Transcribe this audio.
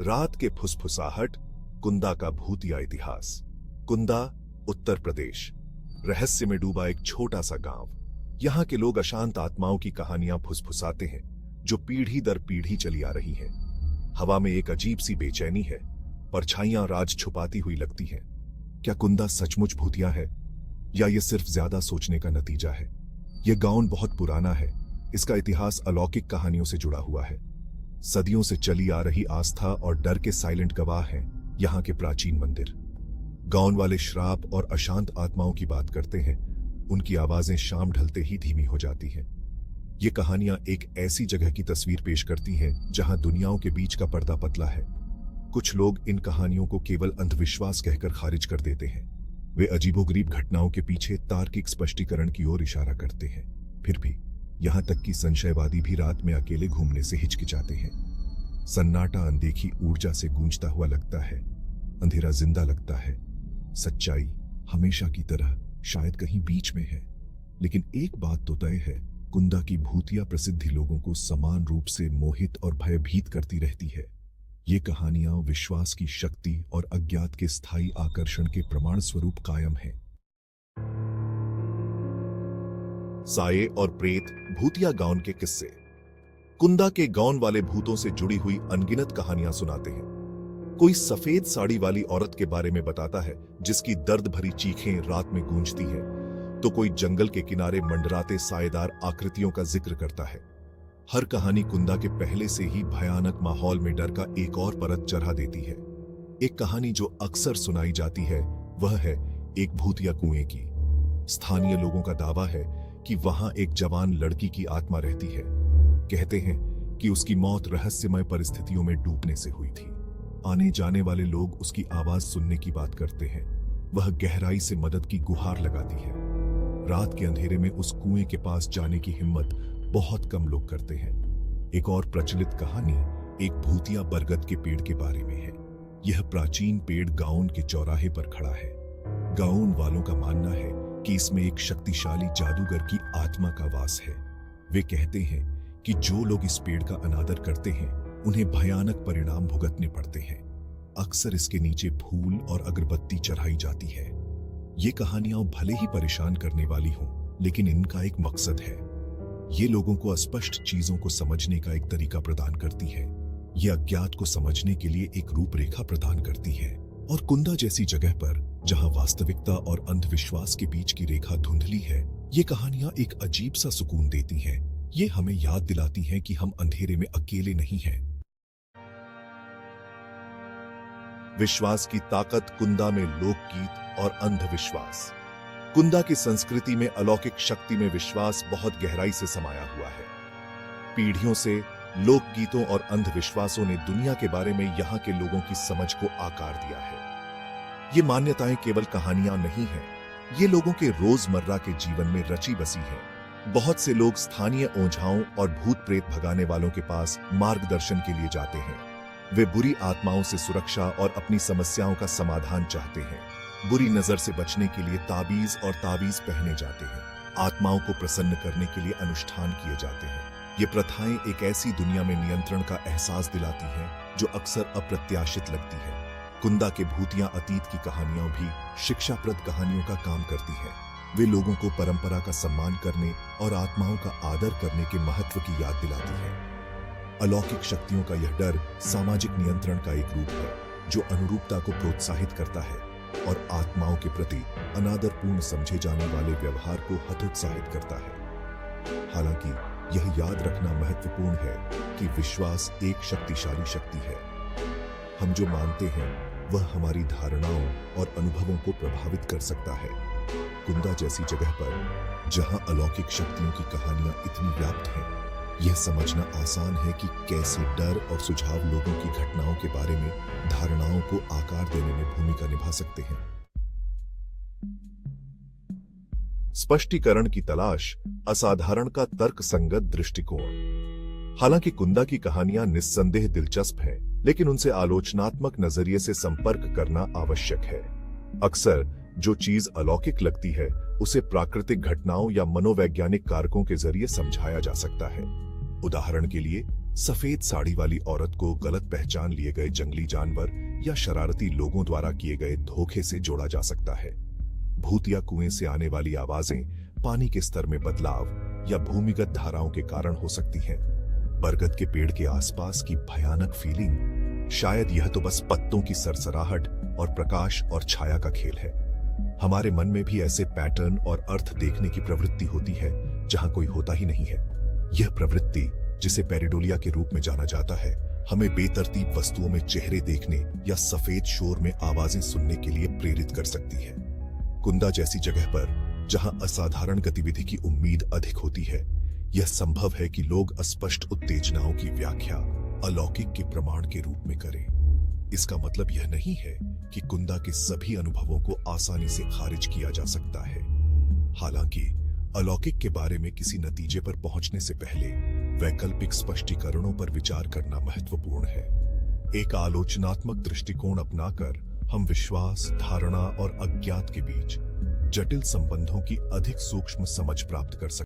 रात के फुसफुसाहट, कुंदा का भूतिया इतिहास। कुंदा, उत्तर प्रदेश। रहस्य में डूबा एक छोटा सा गांव। यहाँ के लोग अशांत आत्माओं की कहानियां फुसफुसाते हैं जो पीढ़ी दर पीढ़ी चली आ रही हैं। हवा में एक अजीब सी बेचैनी है, परछाइयां राज छुपाती हुई लगती हैं। क्या कुंदा सचमुच भूतिया है या ये सिर्फ ज्यादा सोचने का नतीजा है? यह गांव बहुत पुराना है। इसका इतिहास अलौकिक कहानियों से जुड़ा हुआ है। सदियों से चली आ रही आस्था और डर के साइलेंट गवाह हैं यहाँ के प्राचीन मंदिर। गांव वाले श्राप और अशांत आत्माओं की बात करते हैं। उनकी आवाजें शाम ढलते ही धीमी हो जाती हैं। ये कहानियां एक ऐसी जगह की तस्वीर पेश करती हैं जहां दुनियाओं के बीच का पर्दा पतला है। कुछ लोग इन कहानियों को केवल अंधविश्वास कहकर खारिज कर देते हैं। वे अजीबोगरीब घटनाओं के पीछे तार्किक स्पष्टीकरण की ओर इशारा करते हैं। फिर भी यहां तक कि संशयवादी भी रात में अकेले घूमने से हिचकिचाते हैं। सन्नाटा अनदेखी ऊर्जा से गूंजता हुआ लगता है। अंधेरा जिंदा लगता है। सच्चाई हमेशा की तरह शायद कहीं बीच में है। लेकिन एक बात तो तय है, कुंदा की भूतिया प्रसिद्धि लोगों को समान रूप से मोहित और भयभीत करती रहती है। ये कहानियां विश्वास की शक्ति और अज्ञात के स्थायी आकर्षण के प्रमाण स्वरूप कायम हैं। साये और प्रेत, भूतिया गांव के किस्से। कुंदा के गांव वाले भूतों से जुड़ी हुई अनगिनत कहानियां सुनाते हैं। कोई सफेद साड़ी वाली औरत के बारे में बताता है जिसकी दर्द भरी चीखें रात में गूंजती हैं, तो कोई जंगल के किनारे मंडराते सायेदार आकृतियों का जिक्र करता है। हर कहानी कुंदा के पहले से ही भयानक माहौल में डर का एक और परत चढ़ा देती है। एक कहानी जो अक्सर सुनाई जाती है वह है एक भूतिया कुएं की। स्थानीय लोगों का दावा है कि वहां एक जवान लड़की की आत्मा रहती है। कहते हैं कि उसकी मौत रहस्यमय परिस्थितियों में डूबने से हुई थी। आने जाने वाले लोग उसकी आवाज सुनने की बात करते हैं। वह गहराई से मदद की गुहार लगाती है। रात के अंधेरे में उस कुएं के पास जाने की हिम्मत बहुत कम लोग करते हैं। एक और प्रचलित कहानी एक भूतिया बरगद के पेड़ के बारे में है। यह प्राचीन पेड़ गांव के चौराहे पर खड़ा है। गांव वालों का मानना है कि इसमें एक शक्तिशाली जादूगर की आत्मा का वास है। वे कहते हैं कि जो लोग इस पेड़ का अनादर करते हैं उन्हें भयानक परिणाम भुगतने पड़ते हैं। अक्सर इसके नीचे फूल और अगरबत्ती चढ़ाई जाती है। ये कहानियां भले ही परेशान करने वाली हों, लेकिन इनका एक मकसद है। ये लोगों को अस्पष्ट चीजों को समझने का एक तरीका प्रदान करती है। ये अज्ञात को समझने के लिए एक रूपरेखा प्रदान करती है। और कुंदा जैसी जगह पर जहां वास्तविकता और अंधविश्वास के बीच की रेखा धुंधली है, ये कहानियां एक अजीब सा सुकून देती हैं। ये हमें याद दिलाती हैं कि हम अंधेरे में अकेले नहीं हैं। विश्वास की ताकत, कुंदा में लोकगीत और अंधविश्वास। कुंदा की संस्कृति में अलौकिक शक्ति में विश्वास बहुत गहराई से समाया हुआ है। पीढ़ियों से लोकगीतों और अंधविश्वासों ने दुनिया के बारे में यहाँ के लोगों की समझ को आकार दिया है। ये मान्यताएं केवल कहानियां नहीं हैं, ये लोगों के रोजमर्रा के जीवन में रची बसी हैं। बहुत से लोग स्थानीय ओझाओं और भूत प्रेत भगाने वालों के पास मार्गदर्शन के लिए जाते हैं। वे बुरी आत्माओं से सुरक्षा और अपनी समस्याओं का समाधान चाहते हैं। बुरी नजर से बचने के लिए ताबीज और तावीज पहने जाते हैं। आत्माओं को प्रसन्न करने के लिए अनुष्ठान किए जाते हैं। ये प्रथाएं एक ऐसी दुनिया में नियंत्रण का एहसास दिलाती हैं जो अक्सर अप्रत्याशित लगती है। कुंदा के भूतिया अतीत की कहानियां भी शिक्षाप्रद कहानियों का काम करती हैं। वे लोगों को परंपरा का सम्मान करने और आत्माओं का आदर करने के महत्व की याद दिलाती हैं। अलौकिक शक्तियों का यह डर सामाजिक नियंत्रण का एक रूप है जो अनुरूपता को प्रोत्साहित करता है और आत्माओं के प्रति अनादरपूर्ण समझे जाने वाले व्यवहार को हतोत्साहित करता है। हालांकि यह याद रखना महत्वपूर्ण है कि विश्वास एक शक्तिशाली शक्ति है। हम जो मानते हैं वह हमारी धारणाओं और अनुभवों को प्रभावित कर सकता है। कुंदा जैसी जगह पर जहां अलौकिक शक्तियों की कहानियां इतनी व्याप्त हैं, यह समझना आसान है कि कैसे डर और सुझाव लोगों की घटनाओं के बारे में धारणाओं को आकार देने में भूमिका निभा सकते हैं। स्पष्टीकरण की तलाश, असाधारण का तर्कसंगत दृष्टिकोण। हालांकि कुंदा की कहानियां निस्संदेह दिलचस्प हैं, लेकिन उनसे आलोचनात्मक नजरिए से संपर्क करना आवश्यक है। अक्सर जो चीज अलौकिक लगती है उसे प्राकृतिक घटनाओं या मनोवैज्ञानिक कारकों के जरिए समझाया जा सकता है। उदाहरण के लिए सफेद साड़ी वाली औरत को गलत पहचान लिए गए जंगली जानवर या शरारती लोगों द्वारा किए गए धोखे से जोड़ा जा सकता है। भूतिया कुएं से आने वाली आवाजें पानी के स्तर में बदलाव या भूमिगत धाराओं के कारण हो सकती हैं। बरगद के पेड़ के आसपास की भयानक फीलिंग, शायद यह तो बस पत्तों की सरसराहट और प्रकाश और छाया का खेल है। हमारे मन में भी ऐसे पैटर्न और अर्थ देखने की प्रवृत्ति होती है जहां कोई होता ही नहीं है। यह प्रवृत्ति, जिसे पेरिडोलिया के रूप में जाना जाता है, हमें बेतरतीब वस्तुओं में चेहरे देखने या सफेद शोर में आवाजें सुनने के लिए प्रेरित कर सकती है। कुंदा जैसी जगह पर जहां असाधारण गतिविधि की उम्मीद अधिक होती है, यह संभव है कि लोग अस्पष्ट उत्तेजनाओं की व्याख्या अलौकिक के प्रमाण के रूप में करें। इसका मतलब यह नहीं है कि कुंदा के सभी अनुभवों को आसानी से खारिज किया जा सकता है। हालांकि अलौकिक के बारे में किसी नतीजे पर पहुंचने से पहले वैकल्पिक स्पष्टीकरणों पर विचार करना महत्वपूर्ण है। एक आलोचनात्मक दृष्टिकोण अपनाकर हम विश्वास, धारणा और अज्ञात के बीच जटिल संबंधों की अधिक सूक्ष्म समझ प्राप्त कर सकते हैं।